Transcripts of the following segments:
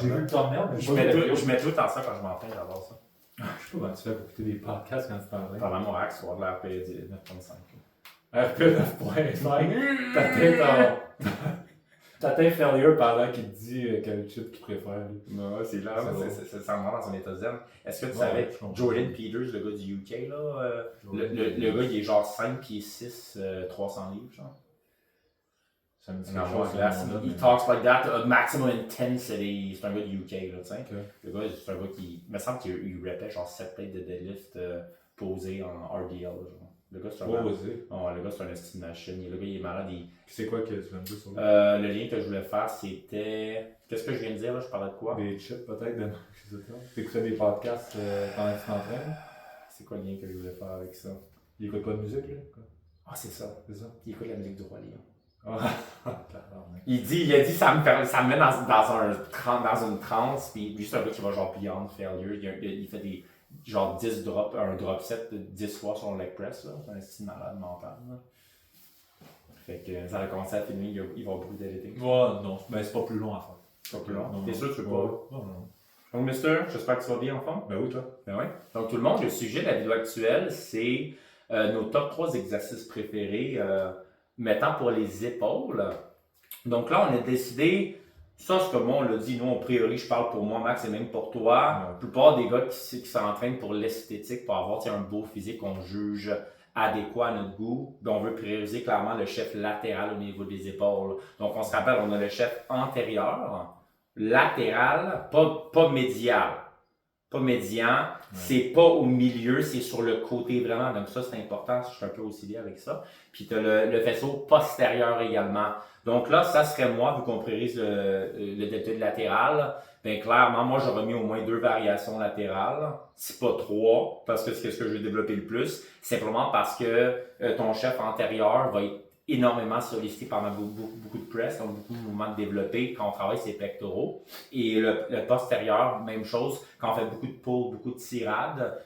J'ai vu le thumbnail, mais Je mets tout le temps ça quand je m'entraîne, j'adore ça. Je sais pas comment tu fais pour écouter des podcasts quand tu t'entraînes. Pendant mon axe, on va de l'RP 9.5. RP 9.5. T'as peut-être failure pendant qu'il te dit quel chip qu'il préfère. Lui. Non, c'est là, ça me rend dans un état zen. Est-ce que tu Ouais, savais je comprends. Jordan Peters, le gars du UK, là, le gars il est genre 5 pieds 6, 300 livres, genre. Ça me dit Non, quelque chose. he talks like that, maximum intensity. C'est un gars du UK, là, tu sais. Okay. Le gars, c'est un gars qui. Il me semble qu'il rappait genre 7 plates de deadlift posé en RDL, genre. Le gars, c'est un le gars, c'est un estime machine. Le gars, il est malade. C'est quoi que tu viens de dire sur lui? Le lien que je voulais faire, c'était. Qu'est-ce que je viens de dire là? Je parlais de quoi? Des chips, peut-être, de t'écoutais des podcasts pendant que tu t'entraînes? C'est quoi le lien que je voulais faire avec ça? Il écoute pas de musique, lui? Ah, c'est ça. Il écoute la musique du Roi Lion. Il a dit ça me met dans une transe, puis lui, c'est un gars qui va genre beyond failure. Il fait des. Genre 10 drops, un drop set de 10 fois sur le leg press, là. C'est un style malade mental, là. Fait que ça a commencé à filmer, il va beaucoup d'éditer. Ouais, non, mais c'est pas plus long à faire. C'est pas plus long. Non, T'es sûr que tu veux pas? pas? Non. Donc, Mister, j'espère que tu vas bien en forme. Ben oui, toi. Ben oui. Donc, tout le monde, le sujet de la vidéo actuelle, c'est nos top 3 exercices préférés, mettant pour les épaules. Donc là, on a décidé. Ça, c'est comme on l'a dit, nous, on priori, je parle pour moi, Max, et même pour toi. La plupart des gars qui s'entraînent pour l'esthétique, pour avoir un beau physique qu'on juge adéquat à notre goût, ben, on veut prioriser clairement le chef latéral au niveau des épaules. Donc, on se rappelle, on a le chef antérieur, latéral, pas médial. Pas médian, c'est pas au milieu, c'est sur le côté vraiment. Donc ça, c'est important, je suis un peu aussi lié avec ça. Puis tu as le faisceau postérieur également. Donc là, ça serait moi, vu qu'on priorise le deltoïde latéral, bien clairement, moi j'aurais mis au moins 2 variations latérales. C'est pas 3, parce que c'est ce que je vais développer le plus. Simplement parce que ton chef antérieur va être énormément sollicité pendant beaucoup de press, donc beaucoup de mouvements développés quand on travaille ses pectoraux. Et le postérieur, même chose, quand on fait beaucoup de pull, beaucoup de tirades,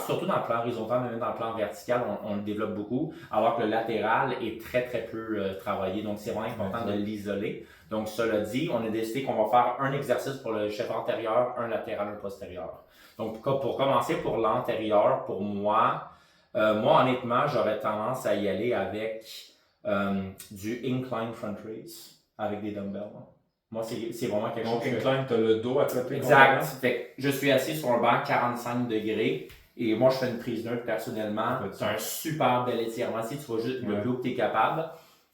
surtout dans le plan horizontal, mais même dans le plan vertical, on le développe beaucoup, alors que le latéral est très très peu travaillé, donc c'est vraiment important de l'isoler. Donc cela dit, on a décidé qu'on va faire un exercice pour le chef antérieur, un latéral, un postérieur. Donc pour commencer, pour l'antérieur, pour moi honnêtement, j'aurais tendance à y aller avec du incline front raise avec des dumbbells. Moi, c'est vraiment quelque chose. Donc, incline, tu as le dos à côté. Exact. Fait que je suis assis sur un banc 45 degrés et moi, je fais une prise neutre personnellement. C'est un super bel étirement. Si tu vois juste le plus que tu es capable,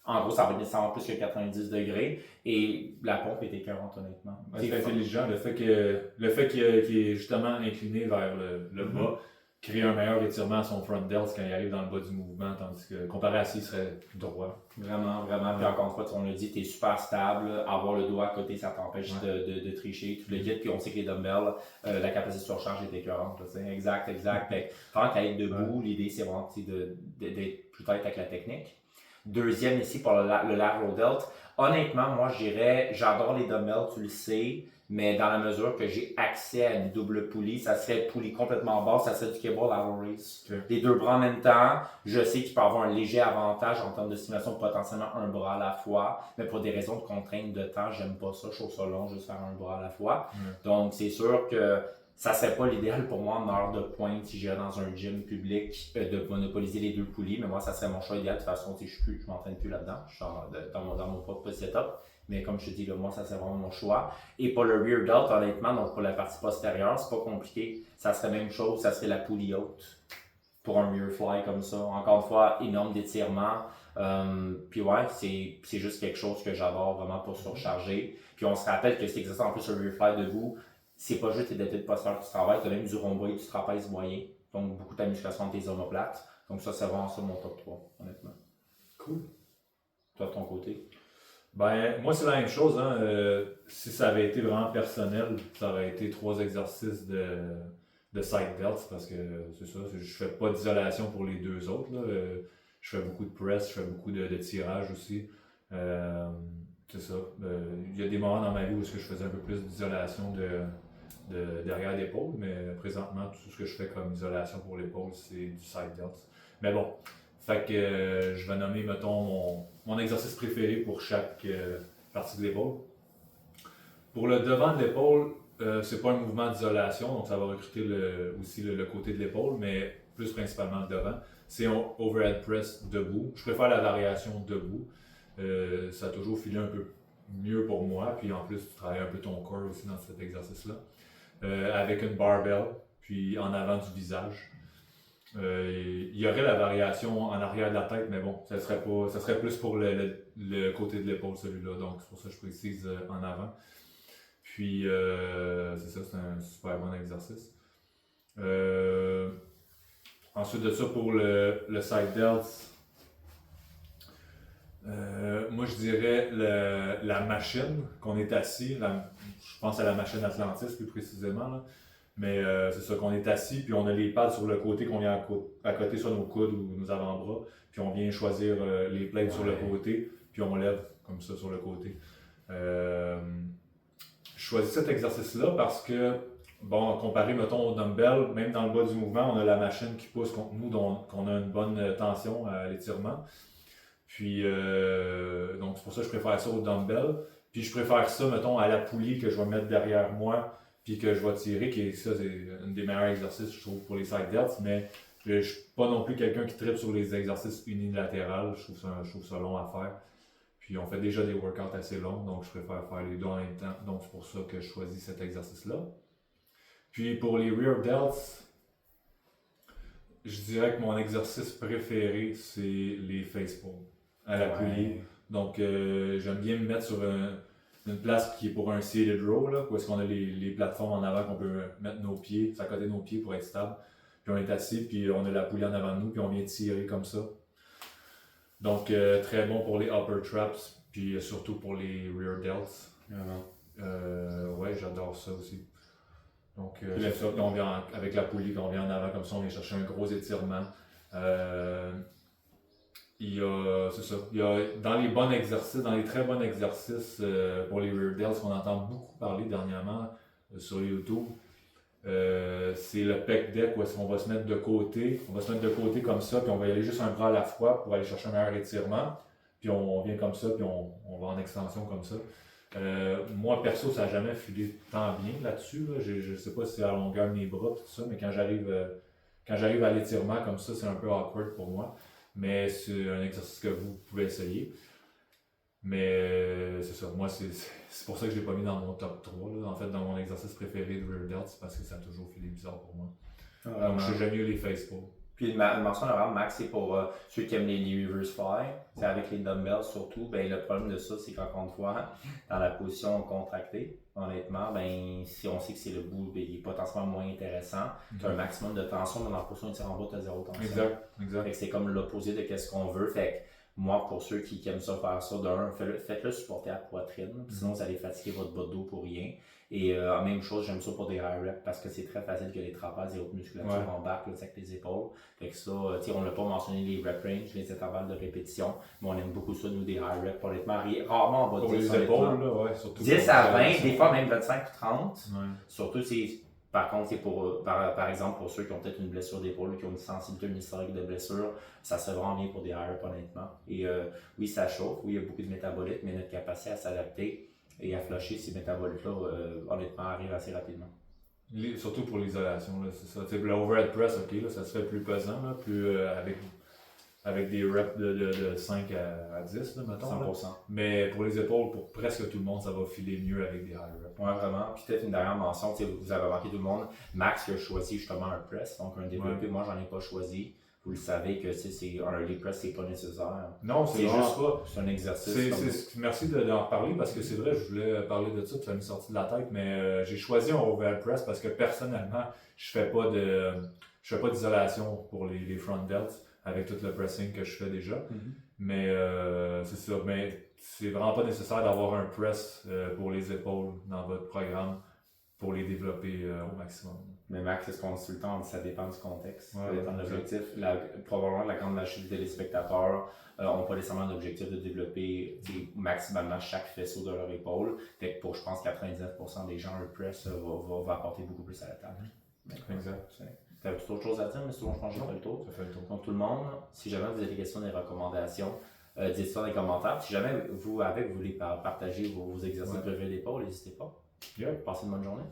en gros, ça va descendre plus que 90 degrés et la pompe est écœurante, honnêtement. C'est intelligent. Le fait qu'il est justement incliné vers le bas crée un meilleur étirement à son front delts quand il arrive dans le bas du mouvement, tandis que comparé à s'il serait droit. Vraiment. Puis encore une fois, on l'a dit, tu es super stable. Avoir le dos à côté, ça t'empêche de tricher. Tout le kit, puis on sait que les dumbbells, la capacité de surcharge est écœurante. Exact. Fait pendant qu'à être debout, l'idée, c'est vraiment d'être plus tête avec la technique. Deuxième ici pour le lateral delt. Honnêtement, moi, j'adore les dumbbells, tu le sais. Mais dans la mesure que j'ai accès à une double poulie, ça serait poulie complètement basse, ça serait du cable lateral raise. Okay. Les 2 bras en même temps, je sais qu'il peut avoir un léger avantage en termes de stimulation, potentiellement un bras à la fois, mais pour des raisons de contrainte de temps, j'aime pas ça, je trouve ça long, juste faire un bras à la fois. Donc c'est sûr que ça serait pas l'idéal pour moi en heure de pointe si j'irais dans un gym public de monopoliser les 2 poulies, mais moi ça serait mon choix idéal. De toute façon, je m'entraîne plus là-dedans, je suis dans mon propre setup. Mais comme je te dis, là, moi, ça c'est vraiment mon choix. Et pour le rear delt, honnêtement, donc pour la partie postérieure, c'est pas compliqué. Ça serait la même chose, ça serait la poulie haute pour un rear fly comme ça. Encore une fois, énorme d'étirement. Puis ouais, c'est juste quelque chose que j'adore vraiment pour surcharger. Puis on se rappelle que cet exercice en plus sur le rear fly debout, c'est pas juste tes deltoïdes postérieurs que tu travailles, tu as même du rhomboïde, du trapèze moyen. Donc beaucoup de musculation de tes omoplates. Donc ça, c'est vraiment ça mon top 3, honnêtement. Cool. Toi, de ton côté? Ben, moi, c'est la même chose. Hein. Si ça avait été vraiment personnel, ça aurait été 3 exercices de side delts parce que c'est ça, je fais pas d'isolation pour les 2 autres. Là. Je fais beaucoup de press, je fais beaucoup de tirage aussi. C'est ça. Il y a des moments dans ma vie où je faisais un peu plus d'isolation de derrière l'épaule, mais présentement, tout ce que je fais comme isolation pour l'épaule, c'est du side delts. Mais bon. Fait que je vais nommer, mettons, mon exercice préféré pour chaque partie de l'épaule. Pour le devant de l'épaule, c'est pas un mouvement d'isolation, donc ça va recruter aussi le côté de l'épaule, mais plus principalement le devant. C'est un overhead press debout. Je préfère la variation debout. Ça a toujours filé un peu mieux pour moi, puis en plus tu travailles un peu ton corps aussi dans cet exercice-là. Avec une barbell, puis en avant du visage. Il y aurait la variation en arrière de la tête, mais bon, ça serait plus pour le côté de l'épaule celui-là, donc c'est pour ça que je précise en avant. Puis c'est ça, c'est un super bon exercice. Ensuite de ça, pour le side delts, moi je dirais la machine qu'on est assis, je pense à la machine Atlantis plus précisément, là. Mais c'est ça qu'on est assis, puis on a les pads sur le côté qu'on vient à côté sur nos coudes ou nos avant-bras, puis on vient choisir les plates sur le côté, puis on lève comme ça sur le côté. Je choisis cet exercice-là parce que, bon, comparé, mettons, au dumbbell, même dans le bas du mouvement, on a la machine qui pousse contre nous, qu'on a une bonne tension à l'étirement. Puis, donc c'est pour ça que je préfère ça au dumbbell. Puis je préfère ça, mettons, à la poulie que je vais mettre derrière moi, puis que je vais tirer, ça c'est un des meilleurs exercices, je trouve, pour les side delts, mais je ne suis pas non plus quelqu'un qui tripe sur les exercices unilatérales, je trouve ça long à faire. Puis on fait déjà des workouts assez longs, donc je préfère faire les deux en même temps, donc c'est pour ça que je choisis cet exercice-là. Puis pour les rear delts, je dirais que mon exercice préféré, c'est les face pulls à la poulie. Donc j'aime bien me mettre sur une place qui est pour un seated row, là, où est-ce qu'on a les plateformes en avant qu'on peut mettre nos pieds, à côté de nos pieds pour être stable. Puis on est assis, puis on a la poulie en avant de nous, puis on vient tirer comme ça. Donc très bon pour les upper traps, puis surtout pour les rear delts. Ouais, j'adore ça aussi. Donc j'aime ça, puis on vient avec la poulie, puis on vient en avant comme ça, on vient chercher un gros étirement. C'est ça. Il y a dans les bons exercices, dans les très bons exercices pour les rear delts qu'on entend beaucoup parler dernièrement sur YouTube, c'est le pec deck où est-ce qu'on va se mettre de côté. On va se mettre de côté comme ça, puis on va y aller juste un bras à la fois pour aller chercher un meilleur étirement. Puis on vient comme ça, puis on va en extension comme ça. Moi, perso, ça n'a jamais filé tant bien là-dessus. Là. Je ne sais pas si c'est à la longueur de mes bras, tout ça, mais quand j'arrive à l'étirement comme ça, c'est un peu awkward pour moi. Mais c'est un exercice que vous pouvez essayer. Mais c'est ça, moi c'est pour ça que je ne l'ai pas mis dans mon top 3. Là. En fait, dans mon exercice préféré de rear delts, c'est parce que ça a toujours filé bizarre pour moi. Donc j'aime mieux les face pulls. Puis une mention honorable, Max, c'est pour ceux qui aiment les reverse fly, c'est avec les dumbbells surtout. Ben, le problème de ça, c'est qu'encore une fois, dans la position contractée, honnêtement, ben, si on sait que c'est le bout, ben, il est potentiellement moins intéressant. Tu as un maximum de tension, mais dans la position tir en bas, tu as zéro tension. Exact. Fait que c'est comme l'opposé de ce qu'on veut. Fait que moi, pour ceux qui aiment ça faire ça, d'un, faites-le supporter à la poitrine, sinon vous allez fatiguer votre bas de dos pour rien. Et même chose, j'aime ça pour des high reps parce que c'est très facile que les trapèzes et autres musculatures embarquent avec les épaules. Fait que ça, on l'a pas mentionné les rep range, les intervalles de répétition, mais on aime beaucoup ça, nous, des high reps, honnêtement, rarement en bas de 10. Pour les épaules, là, ouais, surtout. 10 à 20, des fois même 25 ou 30. Ouais. Surtout, par contre, c'est par exemple, pour ceux qui ont peut-être une blessure d'épaule, qui ont une sensibilité, une historique de blessure, ça se vraiment bien pour des high reps, honnêtement. Et oui, ça chauffe, oui, il y a beaucoup de métabolites, mais notre capacité à s'adapter et à flusher ces métabolites-là, honnêtement, arrive assez rapidement. Surtout pour l'isolation, là, c'est ça. Le overhead press, ok, là, ça se fait plus pesant, là, plus avec des reps de 5 à 10, là, mettons. 100%. Là. Mais pour les épaules, pour presque tout le monde, ça va filer mieux avec des high reps. Ouais, vraiment. Puis peut-être une dernière mention, vous avez remarqué tout le monde, Max qui a choisi justement un press, donc un développé, moi j'en ai pas choisi. Vous le savez que un early press, c'est pas nécessaire. Non, c'est juste pas. C'est un exercice. Merci d'en reparler parce que c'est vrai, je voulais parler de ça, ça m'est sorti de la tête, mais j'ai choisi un overhead press parce que personnellement, je fais pas d'isolation pour les front delts avec tout le pressing que je fais déjà. Mm-hmm. Mais c'est ça, mais c'est vraiment pas nécessaire d'avoir un press pour les épaules dans votre programme pour les développer au maximum. Mais Max, c'est ce qu'on dit tout le temps, ça dépend du contexte. Ça dépend de l'objectif. Probablement la grande majorité des téléspectateurs n'ont pas nécessairement l'objectif de développer maximalement chaque faisceau de leur épaule. Fait que je pense 99% des gens, le press va apporter beaucoup plus à la table. Exact. Tu avais autre chose à dire, mais sinon je pense que j'ai fait le tour. Ça fait le tour. Donc tout le monde, si jamais vous avez des questions, des recommandations, dites ça dans les commentaires. Si jamais vous voulez partager vos exercices préférés d'épaule, n'hésitez pas. Yep. Passez une bonne journée.